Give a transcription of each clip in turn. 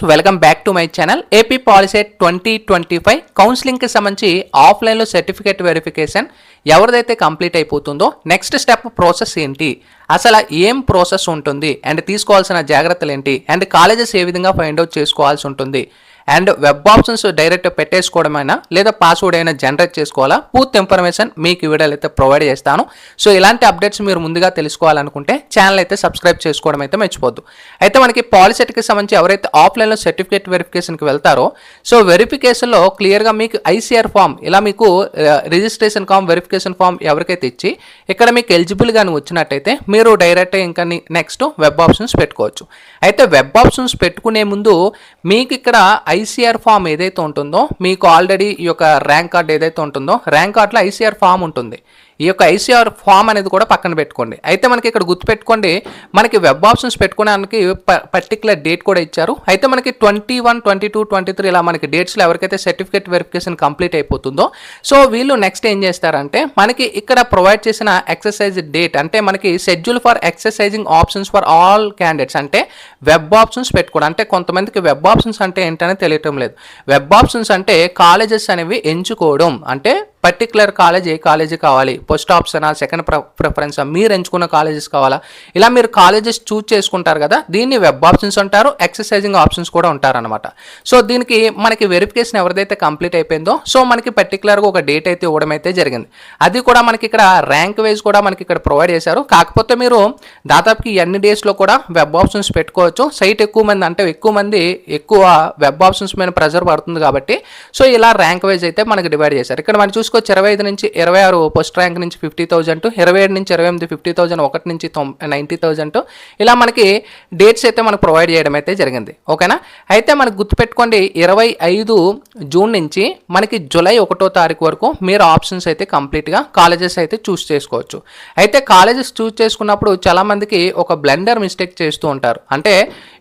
Welcome back to my channel. AP POLYCET 2025 కౌన్సిలింగ్కి సంబంధించి ఆఫ్లైన్లో certificate verification ఎవరిదైతే complete అయిపోతుందో next step process ఏంటి, అసలు ఏం ప్రాసెస్ ఉంటుంది అండ్ తీసుకోవాల్సిన జాగ్రత్తలు ఏంటి అండ్ కాలేజెస్ ఏ విధంగా ఫైండ్ అవుట్ చేసుకోవాల్సి ఉంటుంది అండ్ వెబ్ ఆప్షన్స్ డైరెక్ట్ పెట్టేసుకోవడమైనా లేదా పాస్వర్డ్ అయినా జనరేట్ చేసుకోవాలా, పూర్తి ఇన్ఫర్మేషన్ మీకు ఈ వీడియోలో అయితే ప్రొవైడ్ చేస్తాను. సో ఇలాంటి అప్డేట్స్ మీరు ముందుగా తెలుసుకోవాలనుకుంటే ఛానల్ అయితే సబ్స్క్రైబ్ చేసుకోవడం అయితే మర్చిపోద్దు. అయితే మనకి పాలిసెట్కి సంబంధించి ఎవరైతే ఆఫ్లైన్లో సర్టిఫికేట్ వెరిఫికేషన్కి వెళ్తారో సో వెరిఫికేషన్లో క్లియర్గా మీకు ఐసీఆర్ ఫామ్ ఇలా మీకు రిజిస్ట్రేషన్ ఫామ్ వెరిఫికేషన్ ఫామ్ ఎవరికైతే ఇచ్చి ఇక్కడ మీకు ఎలిజిబుల్ గాని వచ్చినట్టయితే మీరు డైరెక్ట్ ఇంకా నెక్స్ట్ వెబ్ ఆప్షన్స్ పెట్టుకోవచ్చు. అయితే వెబ్ ఆప్షన్స్ పెట్టుకునే ముందు మీకు ఇక్కడ ఐసీఆర్ ఫామ్ ఏదైతే ఉంటుందో మీకు ఆల్రెడీ ఈ యొక్క ర్యాంక్ కార్డ్ ఏదైతే ఉంటుందో ర్యాంక్ కార్డులో ఐసీఆర్ ఫామ్ ఉంటుంది. ఈ యొక్క ఐసీఆర్ ఫామ్ అనేది కూడా పక్కన పెట్టుకోండి. అయితే మనకి ఇక్కడ గుర్తుపెట్టుకోండి, మనకి వెబ్ ఆప్షన్స్ పెట్టుకోవడానికి పర్టికులర్ డేట్ కూడా ఇచ్చారు. అయితే మనకి 21, 22, 23 ఇలా మనకి డేట్స్లో ఎవరికైతే సర్టిఫికేట్ వెరిఫికేషన్ కంప్లీట్ అయిపోతుందో సో వీళ్ళు నెక్స్ట్ ఏం చేస్తారంటే మనకి ఇక్కడ ప్రొవైడ్ చేసిన ఎక్సర్సైజ్ డేట్ అంటే మనకి schedule for exercising options for all candidates అంటే వెబ్ ఆప్షన్స్ పెట్టుకోవడం. అంటే కొంతమందికి వెబ్ ఆప్షన్స్ అంటే ఏంటనే తెలియటం లేదు. వెబ్ ఆప్షన్స్ అంటే కాలేజెస్ అనేవి ఎంచుకోవడం, అంటే పర్టికులర్ కాలేజ్ ఏ కాలేజీ కావాలి, ఫస్ట్ ఆప్షనా సెకండ్ ప్రిఫరెన్సా, మీరు ఎంచుకున్న కాలేజెస్ కావాలా, ఇలా మీరు కాలేజెస్ చూజ్ చేసుకుంటారు కదా, దీన్ని వెబ్ ఆప్షన్స్ అంటారు. ఎక్సర్సైజింగ్ ఆప్షన్స్ కూడా ఉంటారనమాట. సో దీనికి మనకి వెరిఫికేషన్ ఎవరిదైతే కంప్లీట్ అయిపోయిందో సో మనకి పర్టికులర్గా ఒక డేట్ అయితే ఇవ్వడం అయితే జరిగింది. అది కూడా మనకి ఇక్కడ ర్యాంక్ వైజ్ కూడా మనకి ఇక్కడ ప్రొవైడ్ చేశారు. కాకపోతే మీరు దాదాపుకి ఎన్ని డేస్లో కూడా వెబ్ ఆప్షన్స్ పెట్టుకోవచ్చు. సైట్ ఎక్కువ మంది అంటే ఎక్కువ వెబ్ ఆప్షన్స్ మీద ప్రెజర్ పడుతుంది కాబట్టి సో ఇలా ర్యాంక్ వైజ్ అయితే మనకి డివైడ్ చేశారు. ఇక్కడ మనం చూసుకోవచ్చు 25 నుంచి 26 ఫస్ట్ ర్యాంక్ నుంచి 50,000, 27 నుంచి 28 50,000, 1 నుంచి 90,000 ఇలా మనకి డేట్స్ అయితే మనకు ప్రొవైడ్ చేయడం అయితే జరిగింది. ఓకేనా. అయితే మనకు గుర్తుపెట్టుకోండి 25 జూన్ నుంచి మనకి జూలై 1వ తారీఖు వరకు మీరు ఆప్షన్స్ అయితే కంప్లీట్గా కాలేజెస్ అయితే చూస్ చేసుకోవచ్చు. అయితే కాలేజెస్ చూస్ చేసుకున్నప్పుడు చాలామందికి ఒక బ్లెండర్ మిస్టేక్ చేస్తూ ఉంటారు. అంటే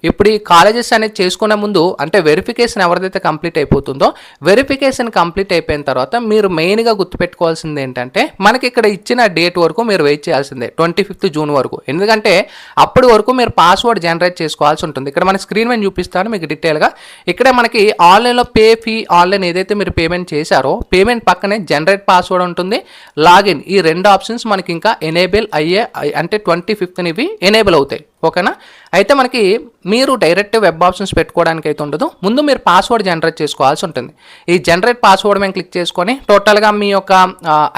ఇప్పుడు ఈ కాలేజెస్ అనేది చేసుకునే ముందు అంటే వెరిఫికేషన్ ఎవరిదైతే కంప్లీట్ అయిపోతుందో వెరిఫికేషన్ కంప్లీట్ అయిపోయిన తర్వాత మీరు మెయిన్గా గుర్తుపెట్టుకోవాల్సింది ఏంటంటే మనకి ఇక్కడ ఇచ్చిన డేట్ వరకు మీరు వెయిట్ చేయాల్సిందే 25th జూన్ వరకు. ఎందుకంటే అప్పటి వరకు మీరు పాస్వర్డ్ జనరేట్ చేసుకోవాల్సి ఉంటుంది. ఇక్కడ మన స్క్రీన్ మీద చూపిస్తాను మీకు డీటెయిల్గా. ఇక్కడే మనకి ఆన్లైన్లో పే ఫీ ఆన్లైన్ ఏదైతే మీరు పేమెంట్ చేశారో పేమెంట్ పక్కనే జనరేట్ పాస్వర్డ్ ఉంటుంది, లాగిన్, ఈ రెండు ఆప్షన్స్ మనకి ఇంకా ఎనేబుల్ అయ్యే అంటే 25th ఇవి ఎనేబుల్ అవుతాయి. ఓకేనా. అయితే మనకి మీరు డైరెక్ట్ వెబ్ ఆప్షన్స్ పెట్టుకోవడానికి అయితే ఉండదు, ముందు మీరు పాస్వర్డ్ జనరేట్ చేసుకోవాల్సి ఉంటుంది. ఈ జనరేట్ పాస్వర్డ్ మేము క్లిక్ చేసుకొని టోటల్గా మీ యొక్క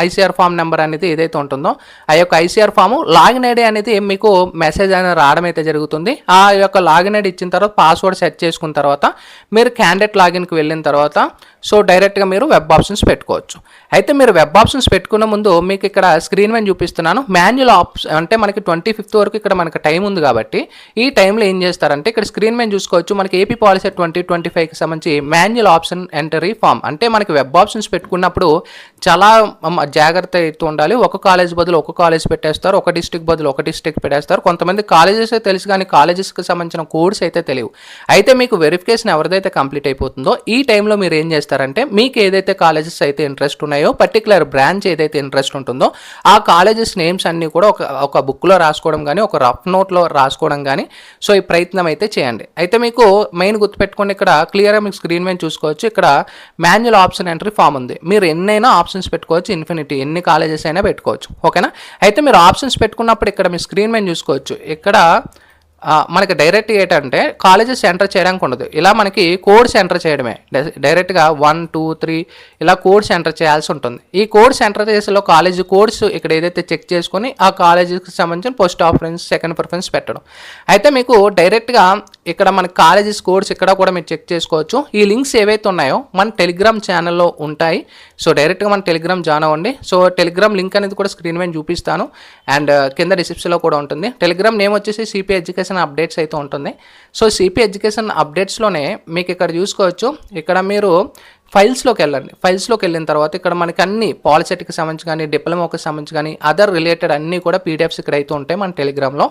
ఐసీఆర్ ఫామ్ నెంబర్ అనేది ఏదైతే ఉంటుందో ఆ యొక్క ఐసీఆర్ ఫాము లాగిన్ ఐడి అనేది మీకు మెసేజ్ అనేది రావడం అయితే జరుగుతుంది. ఆ యొక్క లాగిన్ ఐడి ఇచ్చిన తర్వాత పాస్వర్డ్ సెట్ చేసుకున్న తర్వాత మీరు క్యాండిడేట్ లాగిన్కి వెళ్ళిన తర్వాత సో డైరెక్ట్గా మీరు వెబ్ ఆప్షన్స్ పెట్టుకోవచ్చు. అయితే మీరు వెబ్ ఆప్షన్స్ పెట్టుకున్న ముందు మీకు ఇక్కడ స్క్రీన్ మీద చూపిస్తున్నాను మాన్యువల్ ఆప్షన్ అంటే మనకి 25th వరకు ఇక్కడ మనకి టైం ఉంది కాబట్టి ఈ టైంలో ఏం చేస్తారంటే ఇక్కడ స్క్రీన్ మీద చూసుకోవచ్చు మనకి ఏపీ పాలిసెట్ 2025కి సంబంధించి మాన్యువల్ ఆప్షన్ ఎంట్రీ ఫామ్. అంటే మనకి వెబ్ ఆప్షన్స్ పెట్టుకున్నప్పుడు చాలా జాగ్రత్త అయితే ఉండాలి. ఒక కాలేజ్ బదులు ఒక కాలేజ్ పెట్టేస్తారు, ఒక డిస్ట్రిక్ట్ బదులు ఒక డిస్ట్రిక్ట్ పెట్టేస్తారు. కొంతమంది కాలేజెస్ తెలుసు కానీ కాలేజెస్కి సంబంధించిన కోడ్స్ అయితే తెలియవు. అయితే మీకు వెరిఫికేషన్ ఎవరిదైతే కంప్లీట్ అయిపోతుందో ఈ టైంలో మీరు ఏం చేస్తారంటే మీకు ఏదైతే కాలేజెస్ అయితే ఇంట్రెస్ట్ ఉన్నాయో పర్టికులర్ బ్రాంచ్ ఏదైతే ఇంట్రెస్ట్ ఉంటుందో ఆ కాలేజెస్ నేమ్స్ అన్నీ కూడా ఒక బుక్లో రాసుకోవడం కానీ ఒక రఫ్ నోట్లో రాసుకోవడం కానీ సో ఈ ప్రయత్నం అయితే చేయండి. అయితే మీకు మెయిన్ గుర్తుపెట్టుకోండి ఇక్కడ క్లియర్గా మీకు స్క్రీన్ మీద చూసుకోవచ్చు ఇక్కడ మాన్యువల్ ఆప్షన్ ఎంట్రీ ఫామ్ ఉంది. మీరు ఎన్నైనా ఆప్షన్స్ పెట్టుకోవచ్చు, ఇన్ఫినిటీ ఎన్ని కాలేజెస్ అయినా పెట్టుకోవచ్చు. ఓకేనా. అయితే మీరు ఆప్షన్స్ పెట్టుకున్నప్పుడు ఇక్కడ మీ స్క్రీన్ మీద చూసుకోవచ్చు ఇక్కడ మనకి డైరెక్ట్ ఏంటంటే కాలేజెస్ ఎంటర్ చేయడానికి ఉండదు, ఇలా మనకి కోడ్స్ ఎంటర్ చేయడమే. డైరెక్ట్గా 1, 2, 3 ఇలా కోడ్స్ ఎంటర్ చేయాల్సి ఉంటుంది. ఈ కోడ్స్ ఎంటర్ చేసేలో కాలేజీ కోడ్స్ ఇక్కడ ఏదైతే చెక్ చేసుకొని ఆ కాలేజీకి సంబంధించిన ఫస్ట్ ప్రిఫరెన్స్ సెకండ్ ప్రిఫరెన్స్ పెట్టడం. అయితే మీకు డైరెక్ట్గా ఇక్కడ మనకి కాలేజెస్ కోడ్స్ ఇక్కడ కూడా మీరు చెక్ చేసుకోవచ్చు. ఈ లింక్స్ ఏవైతే ఉన్నాయో మన టెలిగ్రామ్ ఛానల్లో ఉంటాయి. సో డైరెక్ట్గా మన టెలిగ్రామ్ జాయిన్ అవ్వండి. సో టెలిగ్రామ్ లింక్ అనేది కూడా స్క్రీన్ మీద చూపిస్తాను అండ్ కింద డిస్క్రిప్షన్లో కూడా ఉంటుంది. టెలిగ్రామ్ నేమ్ వచ్చేసి సిపి ఎడ్యుకేషన్ అప్డేట్స్ అయితే ఉంటుంది. సో సిపి ఎడ్యుకేషన్ అప్డేట్స్లోనే మీకు ఇక్కడ చూసుకోవచ్చు ఇక్కడ మీరు ఫైల్స్లోకి వెళ్ళండి. ఫైల్స్లోకి వెళ్ళిన తర్వాత ఇక్కడ మనకి అన్ని పాలిసెట్కి సంబంధించి కానీ డిప్లొమాకి సంబంధించి కానీ అదర్ రిలేటెడ్ అన్నీ కూడా పీడిఎఫ్స్ ఇక్కడ అయితే ఉంటాయి మన టెలిగ్రామ్లో.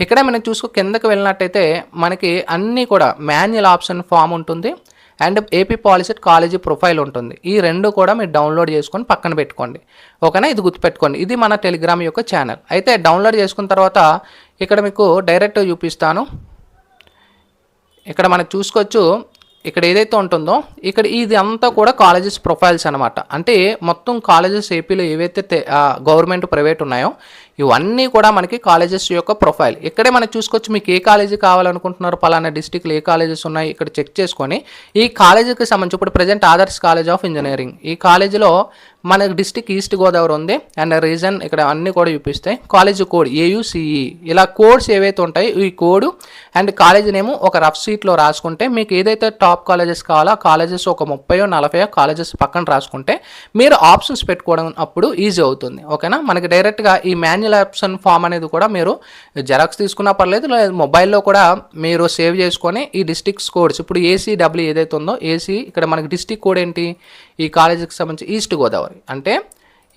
ఇక్కడే మనం చూసుకో కిందకి వెళ్ళినట్టయితే మనకి అన్నీ కూడా మాన్యువల్ ఆప్షన్ ఫామ్ ఉంటుంది and AP POLYCET college profile ఉంటుంది. ఈ రెండు కూడా మీరు డౌన్లోడ్ చేసుకొని పక్కన పెట్టుకోండి. ఓకేనా. ఇది గుర్తుపెట్టుకోండి, ఇది మన టెలిగ్రామ్ యొక్క ఛానల్. అయితే డౌన్లోడ్ చేసుకున్న తర్వాత ఇక్కడ మీకు డైరెక్ట్ చూపిస్తాను. ఇక్కడ మనకు చూసుకోవచ్చు, ఇక్కడ ఏదైతే ఉంటుందో ఇక్కడ ఇది అంతా కూడా కాలేజెస్ ప్రొఫైల్స్ అనమాట. అంటే మొత్తం కాలేజెస్ ఏపీలో ఏవైతే గవర్నమెంట్ ప్రైవేట్ ఉన్నాయో ఇవన్నీ కూడా మనకి కాలేజెస్ యొక్క ప్రొఫైల్. ఇక్కడే మనం చూసుకోవచ్చు, మీకు ఏ కాలేజీ కావాలనుకుంటున్నారో పలానా డిస్టిక్లో ఏ కాలేజెస్ ఉన్నాయి ఇక్కడ చెక్ చేసుకొని ఈ కాలేజీకి సంబంధించి ఇప్పుడు present Adarsh college of engineering ఈ కాలేజీలో మనకి డిస్టిక్ ఈస్ట్ గోదావరి ఉంది అండ్ రీజన్ ఇక్కడ అన్నీ కూడా చూపిస్తాయి. కాలేజ్ కోడ్ AUCE ఇలా కోడ్స్ ఏవైతే ఉంటాయో ఈ కోడ్ అండ్ కాలేజీ నేమో ఒక రఫ్ షీట్లో రాసుకుంటే మీకు ఏదైతే టాప్ కాలేజెస్ కావాలో ఆ కాలేజెస్ ఒక 30-40 కాలేజెస్ పక్కన రాసుకుంటే మీరు ఆప్షన్స్ పెట్టుకోవడం అప్పుడు ఈజీ అవుతుంది. ఓకేనా, మనకి డైరెక్ట్గా ఈ మాన్యువల్ ఆప్షన్ ఫామ్ అనేది కూడా మీరు జెరాక్స్ తీసుకున్నా పర్లేదు, లేదా మొబైల్లో కూడా మీరు సేవ్ చేసుకొని ఈ డిస్ట్రిక్ట్స్ కోడ్స్ ఇప్పుడు ACW ఏదైతే ఉందో AC ఇక్కడ మనకి డిస్ట్రిక్ట్ కోడ్ ఏంటి ఈ కాలేజీకి సంబంధించి ఈస్ట్ గోదావరి అంటే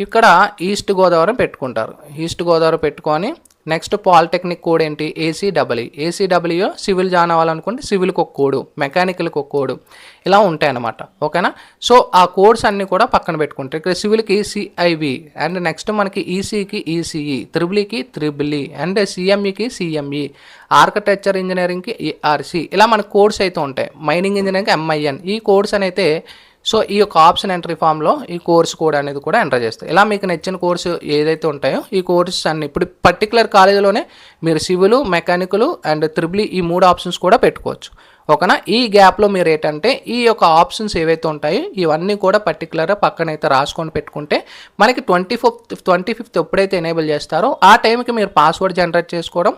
ఇక్కడ ఈస్ట్ గోదావరి పెట్టుకుంటారు. ఈస్ట్ గోదావరి పెట్టుకొని నెక్స్ట్ పాలిటెక్నిక్ కోడ్ ఏంటి ACW సివిల్ జాయిన్ అవ్వాలనుకుంటే సివిల్కి ఒక కోడు, మెకానికల్కి ఒక కోడు ఇలా ఉంటాయి అన్నమాట. ఓకేనా, సో ఆ కోడ్స్ అన్నీ కూడా పక్కన పెట్టుకుంటారు. ఇక్కడ సివిల్కి CIV అండ్ నెక్స్ట్ మనకి ECకి ECE, త్రిబుల్కి త్రిబుల్ఈ అండ్ CMEకి CME, ఆర్కిటెక్చర్ ఇంజనీరింగ్కి ERC ఇలా మనకి కోడ్స్ అయితే ఉంటాయి. మైనింగ్ ఇంజనీరింగ్కి MIN ఈ కోడ్స్ అని అయితే సో ఈ యొక్క ఆప్షన్ ఎంట్రీ ఫామ్లో ఈ కోర్స్ కోడ్ అనేది కూడా ఎంటర్ చేస్తాయి. ఇలా మీకు నచ్చిన కోర్సు ఏదైతే ఉంటాయో ఈ కోర్సెస్ అన్ని ఇప్పుడు పర్టికులర్ కాలేజీలోనే మీరు civil, mechanical and triple E 3 options కూడా పెట్టుకోవచ్చు. ఓకేనా, ఈ గ్యాప్లో మీరు ఏంటంటే ఈ యొక్క ఆప్షన్స్ ఏవైతే ఉంటాయో ఇవన్నీ కూడా పర్టికులర్గా పక్కనైతే రాసుకొని పెట్టుకుంటే మనకి 25th ఎప్పుడైతే ఎనేబుల్ చేస్తారో ఆ టైంకి మీరు పాస్వర్డ్ జనరేట్ చేసుకోవడం,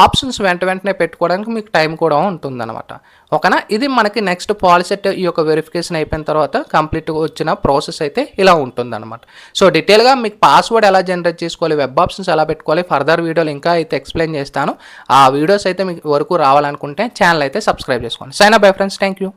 ఆప్షన్స్ వెంటనే పెట్టుకోవడానికి మీకు టైం కూడా ఉంటుందన్నమాట. ఓకేనా, ఇది మనకి నెక్స్ట్ పాలిసెట్ ఈ యొక్క వెరిఫికేషన్ అయిపోయిన తర్వాత కంప్లీట్గా వచ్చిన ప్రాసెస్ అయితే ఇలా ఉంటుందన్నమాట. సో డీటెయిల్గా మీకు పాస్వర్డ్ ఎలా జనరేట్ చేసుకోవాలి, వెబ్ ఆప్షన్స్ ఎలా పెట్టుకోవాలి ఫర్దర్ వీడియోలు ఇంకా అయితే ఎక్స్ప్లెయిన్ చేస్తాను. ఆ వీడియోస్ అయితే మీకు వరకు రావాలనుకుంటే ఛానల్ అయితే సబ్స్క్రైబ్ చేసుకోండి. Sign up bye friends, thank you.